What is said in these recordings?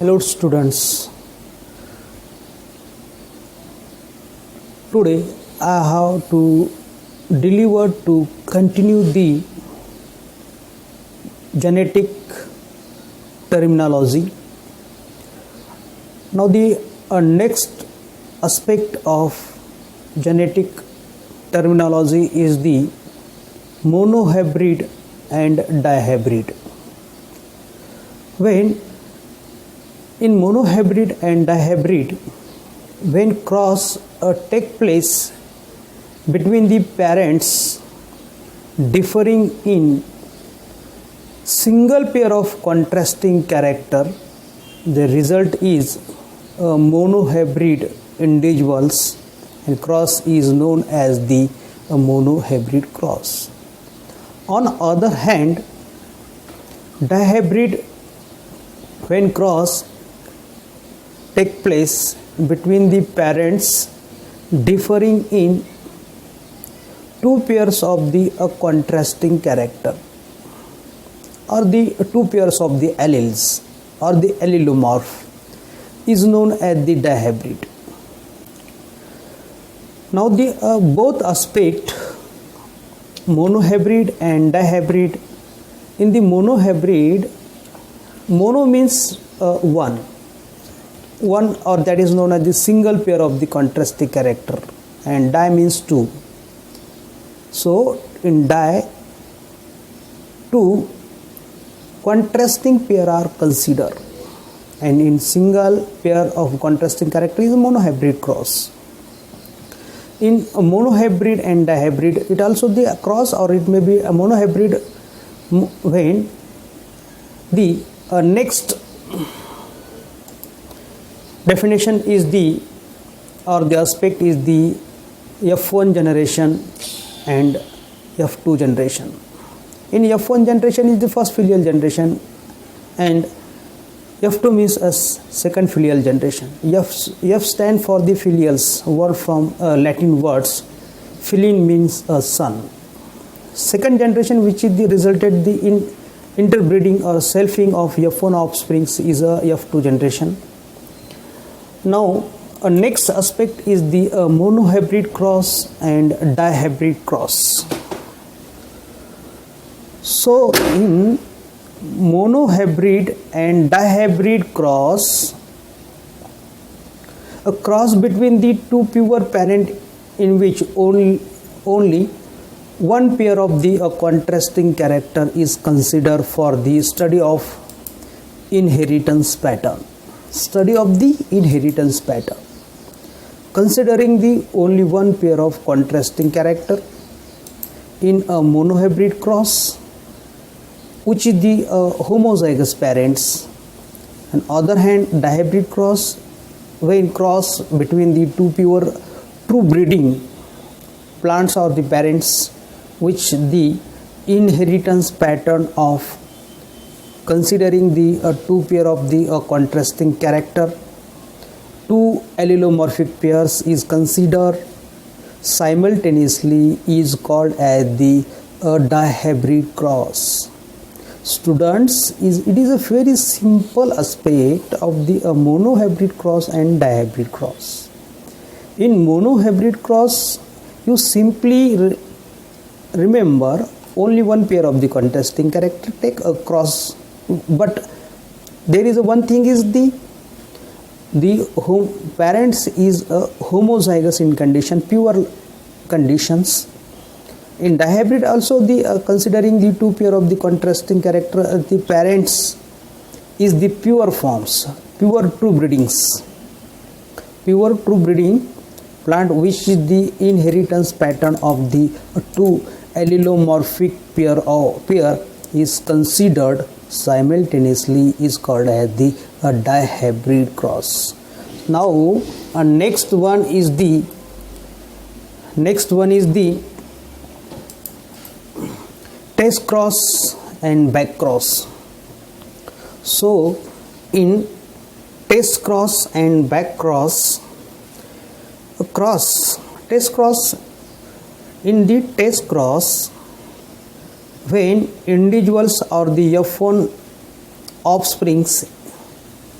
Hello students, today I have to deliver to continue the genetic terminology. Now the next aspect of genetic terminology is the monohybrid and dihybrid. When in monohybrid and dihybrid, when cross take place between the parents differing in single pair of contrasting character, the result is monohybrid individuals, and cross is known as the monohybrid cross. On other hand, dihybrid, when cross take place between the parents differing in two pairs of the contrasting character, or the two pairs of the alleles, or the allelomorph, is known as the dihybrid. Now the both aspect, monohybrid and dihybrid. In the monohybrid, mono means one, or that is known as the single pair of the contrasting character, and di means two. So in di, two contrasting pair are considered, and in single pair of contrasting character is a monohybrid cross. In a monohybrid and dihybrid, it also the cross, or it may be a monohybrid when the next definition is the, or the aspect is the F1 generation and F2 generation. In F1 generation is the first filial generation, and F2 means a second filial generation. F stand for the filials, word from Latin words. Filin means a son. Second generation, which is the resulted the interbreeding or selfing of F1 offsprings, is a F2 generation. Now a next aspect is the monohybrid cross and dihybrid cross. So in monohybrid and dihybrid cross, a cross between the two pure parent in which only one pair of the contrasting character is considered for the study of inheritance pattern. Study of the inheritance pattern, considering the only one pair of contrasting character in a monohybrid cross, which is the homozygous parents. On other hand, dihybrid cross, when cross between the two pure true breeding plants or the parents, which the inheritance pattern of considering the two pair of the contrasting character, two allelomorphic pairs is considered simultaneously, is called as the dihybrid cross. Students, it is a very simple aspect of the monohybrid cross and dihybrid cross. In monohybrid cross, you simply remember only one pair of the contrasting character, take a cross, but there is one thing is the parents is homozygous in condition, pure conditions. In dihybrid also, the considering the two pair of the contrasting character, the parents is the pure forms, pure true breedings, pure true breeding plant, which is the inheritance pattern of the two allelomorphic pair is considered simultaneously, is called as the dihybrid cross. Now next one is the test cross and back cross. So in test cross and back cross, test cross, in the test cross, when individuals or the F1 offsprings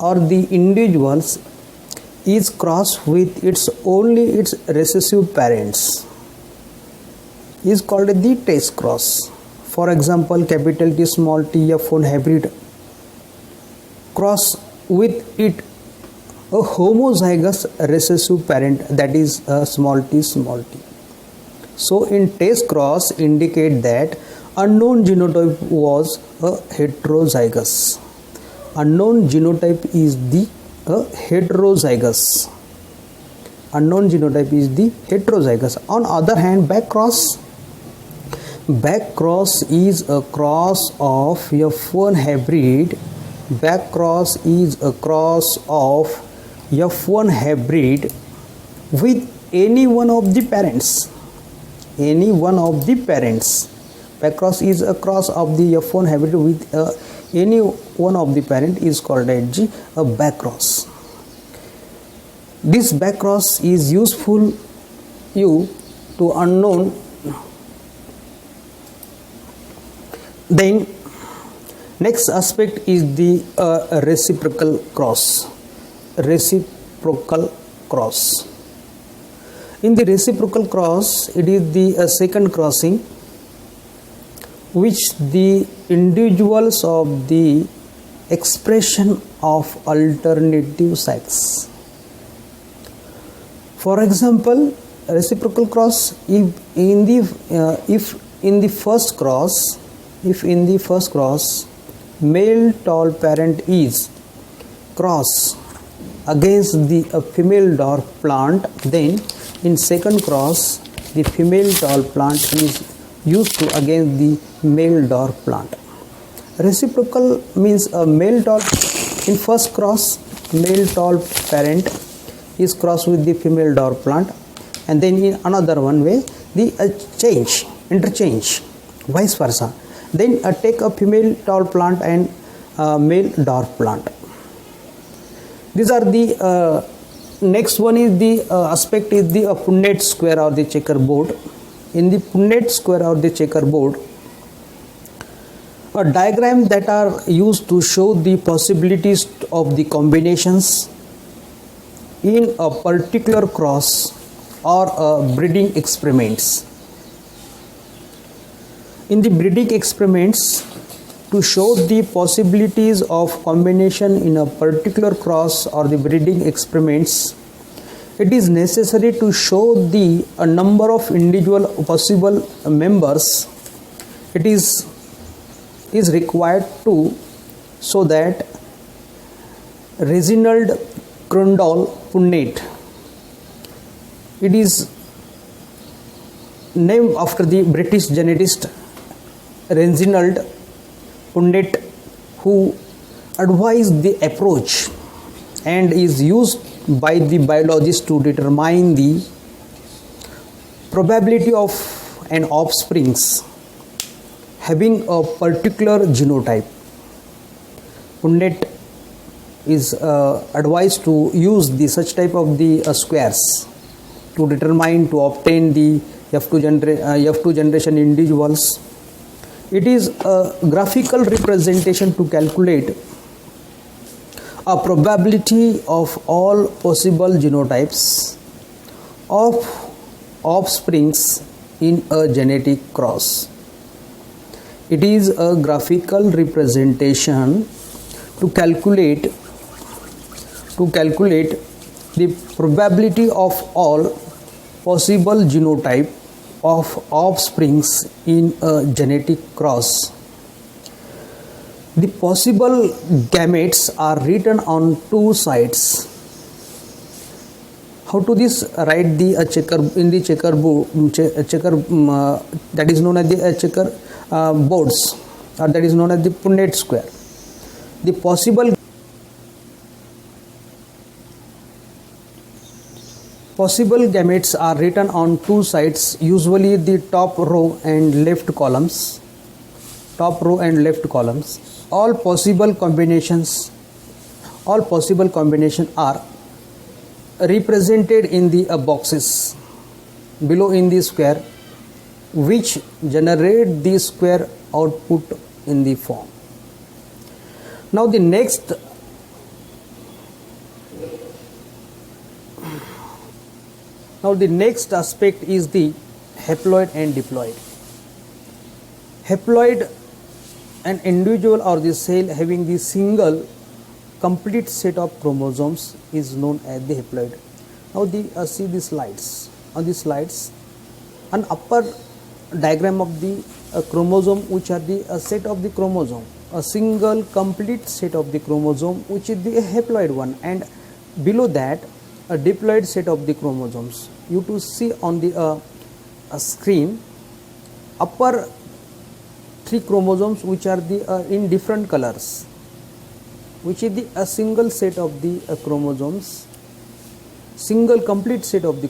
or the individuals is crossed with its recessive parents is called the test cross. For example, capital T small t F1 hybrid cross with it a homozygous recessive parent, that is small t small t. So in test cross indicate that unknown genotype was a heterozygous. Unknown genotype is the heterozygous. Unknown genotype is the heterozygous. On other hand, back cross is a cross of F1 hybrid. Back cross is a cross of F1 hybrid with any one of the parents. Any one of the parents. Back cross is a cross of the F1 hybrid with any one of the parent is called as a back cross. This back cross is useful to unknown. Then next aspect is the reciprocal cross. Reciprocal cross. In the reciprocal cross, it is the second crossing which the individuals of the expression of alternative sex. For example, reciprocal cross, if in the first cross male tall parent is cross against the female dwarf plant, then in second cross the female tall plant is used to against the male dwarf plant. Reciprocal means a male tall, in first cross male tall parent is crossed with the female dwarf plant, and then in another one way the interchange, vice versa. Then take a female tall plant and male dwarf plant. These are the next one is the aspect is the Punnett square or the checkerboard. In the Punnett square or the checkerboard, a diagram that are used to show the possibilities of the combinations in a particular cross or breeding experiments. In the breeding experiments, to show the possibilities of combination in a particular cross or the breeding experiments, it is necessary to show the number of individual possible members. It is required to show that Reginald Crandall Punnett, it is named after the British geneticist Reginald Punnett, who advised the approach and is used by the biologists to determine the probability of an offsprings having a particular genotype. Punnett is advised to use the such type of the squares to determine, to obtain the F2 generation individuals. It is a graphical representation to calculate a probability of all possible genotypes of offsprings in a genetic cross. It is a graphical representation to calculate the probability of all possible genotype of offsprings in a genetic cross. The possible gametes are written on two sides. How to this write the that is known as the checker boards, or that is known as the Punnett square. The possible gametes are written on two sides, usually the top row and left columns. All possible combinations are represented in the boxes below in the square, which generate the square output in the form. Now the next Now the next aspect is the haploid and diploid. Haploid, an individual or the cell having the single complete set of chromosomes, is known as the haploid. Now see the slides. On the slides, an upper diagram of the chromosome, which are the set of the chromosome, a single complete set of the chromosome, which is the haploid one, and below that a diploid set of the chromosomes. You to see on the screen, upper 3 chromosomes which are the in different colors, which is the a single set of the chromosomes, single complete set of the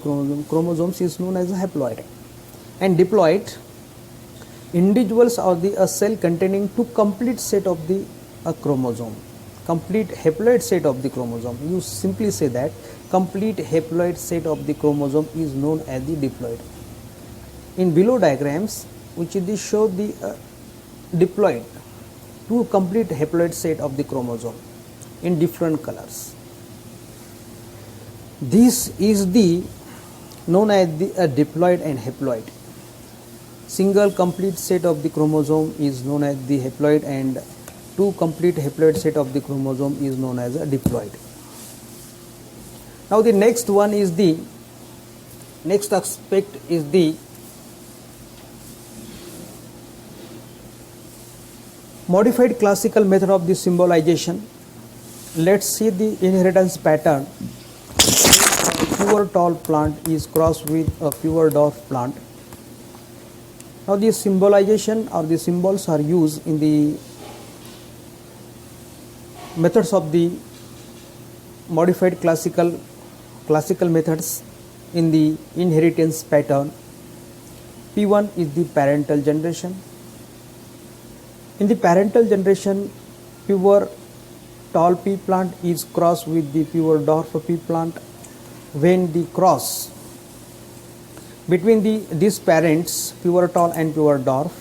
chromosomes is known as a haploid. And diploid, individuals or the a cell containing 2 complete set of the chromosome, complete haploid set of the chromosome. You simply say that complete haploid set of the chromosome is known as the diploid. In below diagrams, which is the show the diploid, 2 complete haploid set of the chromosome in different colors. This is the known as the diploid and haploid. Single complete set of the chromosome is known as the haploid, and 2 complete haploid set of the chromosome is known as a diploid. Now the next one is the next aspect is the modified classical method of the symbolization. Let's see the inheritance pattern. A pure tall plant is crossed with a pure dwarf plant. Now the symbolization or the symbols are used in the methods of the modified classical methods in the inheritance pattern. P1 is the parental generation. In the parental generation, pure tall pea plant is crossed with the pure dwarf pea plant. When the cross between these parents, pure tall and pure dwarf,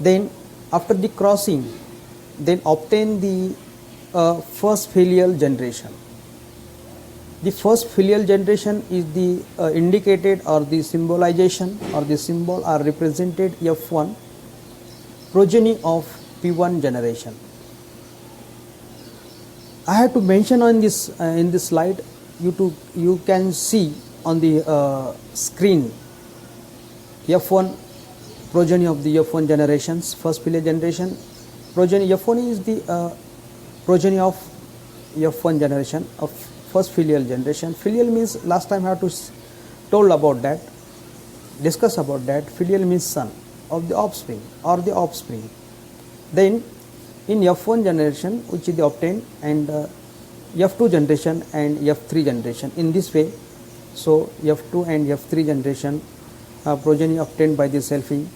then after the crossing, then obtain the first filial generation. The first filial generation is the indicated or the symbolization or the symbol are represented F1, progeny of P1 generation. I have to mention on this in this slide, you can see on the screen F1, progeny of the F1 generations, first filial generation. Progeny F1 is the progeny of F1 generation of first filial generation. Filial means, last time I have to told about that, discuss about that. Filial means son of the offspring or the offspring. Then in F1 generation, which is the obtained, and F2 generation and F3 generation. In this way, so F2 and F3 generation progeny obtained by the selfing